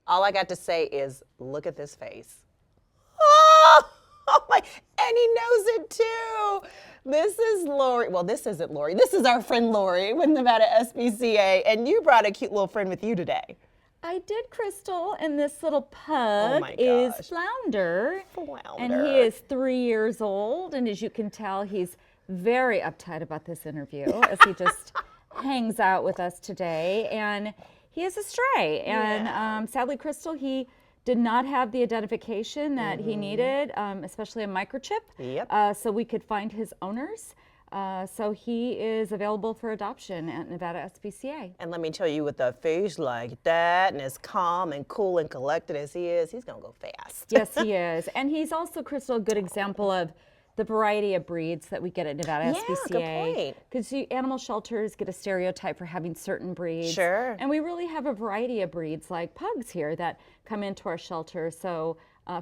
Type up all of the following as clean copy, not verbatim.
All I got to say is, look at this face. Oh, oh my, and he knows it too. This is Lori. Well, this isn't Lori. This is our friend Lori with Nevada SPCA, and you brought a cute little friend with you today. I did, Crystal, and this little Oh pug my is gosh. Flounder. Flounder. And he is 3 years old, and as you can tell, he's very uptight about this interview as he just hangs out with us today. And he is a stray, and sadly, Crystal, he did not have the identification that he needed, especially a microchip, so we could find his owners. So he is available for adoption at Nevada SPCA. And let me tell you, with a face like that and as calm and cool and collected as he is, he's going to go fast. Yes, he is. And he's also, Crystal, a good example of the variety of breeds that we get at Nevada SPCA. Good point. Because animal shelters get a stereotype for having certain breeds. Sure. And we really have a variety of breeds like pugs here that come into our shelter. So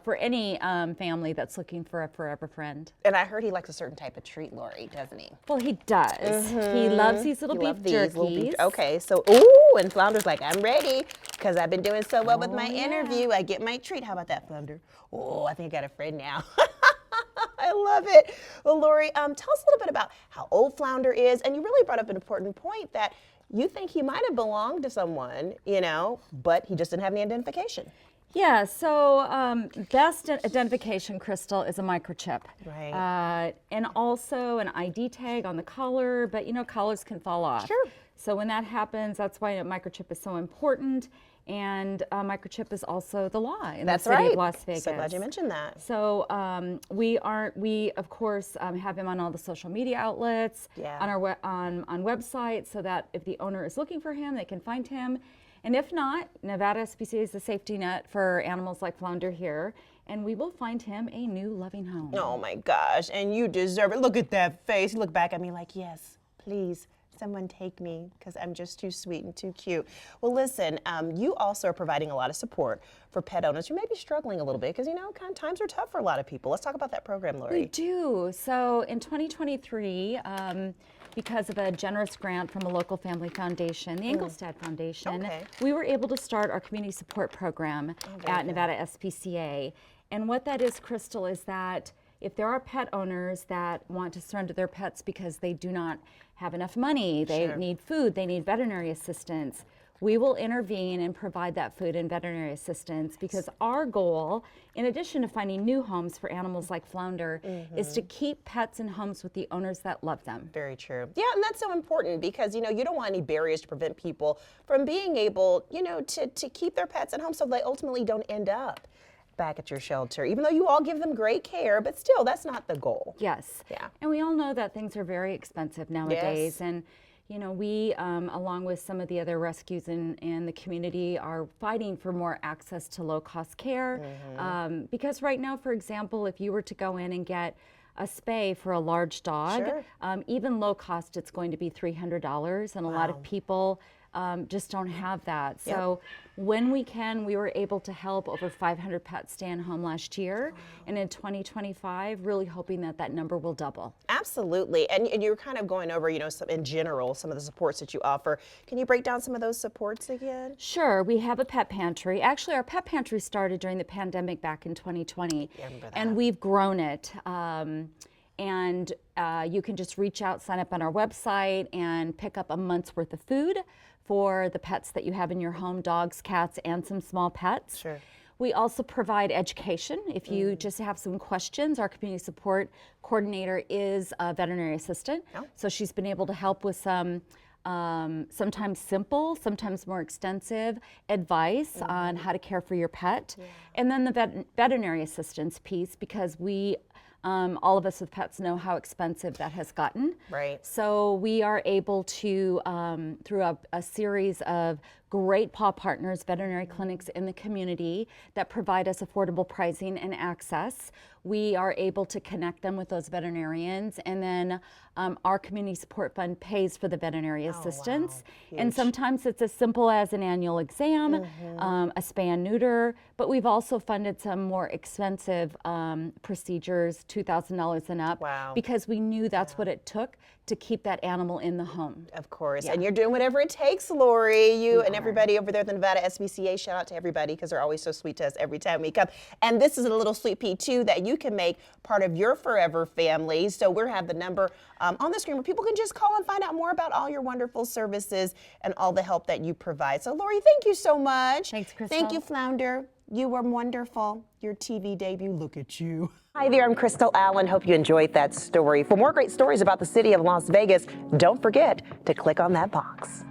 for any family that's looking for a forever friend. And I heard he likes a certain type of treat, Lori, doesn't he? Well, he does. He loves these little beef jerkies. Okay, so, ooh, and Flounder's like, I'm ready, because I've been doing so well with my interview. I get my treat. How about that, Flounder? Oh, I think I got a friend now. I love it. Well, Lori, tell us a little bit about how old Flounder is. And you really brought up an important point that you think he might have belonged to someone, but he just didn't have any identification. Yeah, so best identification, Crystal, is a microchip. Right. And also an ID tag on the collar, but collars can fall off. Sure. So when that happens, that's why a microchip is so important. And a microchip is also the law in the city of Las Vegas. So glad you mentioned that. So we of course have him on all the social media outlets, on our on websites, so that if the owner is looking for him, they can find him. And if not, Nevada SPCA is the safety net for animals like Flounder here, and we will find him a new loving home. Oh my gosh, and you deserve it. Look at that face. You look back at me like, yes, please, someone take me, because I'm just too sweet and too cute. Well, listen, you also are providing a lot of support for pet owners who may be struggling a little bit, because, kind of times are tough for a lot of people. Let's talk about that program, Lori. We do. So in 2023, because of a generous grant from a local family foundation, the Engelstad Foundation, we were able to start our community support program at Nevada SPCA. And what that is, Crystal, is that if there are pet owners that want to surrender their pets because they do not have enough money, they need food, they need veterinary assistance, we will intervene and provide that food and veterinary assistance, because our goal, in addition to finding new homes for animals like Flounder, is to keep pets in homes with the owners that love them. Very true. Yeah, and that's so important, because, you don't want any barriers to prevent people from being able, to keep their pets at home, so they ultimately don't end up back at your shelter, even though you all give them great care, but still, that's not the goal. Yes. Yeah. And we all know that things are very expensive nowadays. Yes. And we, along with some of the other rescues in the community, are fighting for more access to low-cost care. Because right now, for example, if you were to go in and get a spay for a large dog, even low cost, it's going to be $300, and a lot of people just don't have that. So when we can, we were able to help over 500 pets stay in home last year, and in 2025, really hoping that that number will double. Absolutely, and you were kind of going over, in general, some of the supports that you offer. Can you break down some of those supports again? Sure, we have a pet pantry. Actually, our pet pantry started during the pandemic back in 2020, and we've grown it. And you can just reach out, sign up on our website, and pick up a month's worth of food for the pets that you have in your home, dogs, cats, and some small pets. Sure. We also provide education. If you just have some questions, our community support coordinator is a veterinary assistant. So she's been able to help with some sometimes simple, sometimes more extensive advice on how to care for your pet. And then the veterinary assistance piece, because we all of us with pets know how expensive that has gotten. Right. So we are able to, through a series of great paw partners, veterinary clinics in the community that provide us affordable pricing and access, we are able to connect them with those veterinarians, and then our community support fund pays for the veterinary assistance. And sometimes it's as simple as an annual exam, a spay and neuter, but we've also funded some more expensive procedures, $2,000 and up, because we knew that's what it took to keep that animal in the home. Of course, and you're doing whatever it takes, Lori. You and are. everybody over there at the Nevada SPCA, shout out to everybody because they're always so sweet to us every time we come. And this is a little sweet pea too that you can make part of your forever family. So we'll have the number on the screen where people can just call and find out more about all your wonderful services and all the help that you provide. So Lori, thank you so much. Thanks, Crystal. Thank you, Flounder. You were wonderful. Your TV debut, look at you. Hi there, I'm Crystal Allen. Hope you enjoyed that story. For more great stories about the city of Las Vegas, don't forget to click on that box.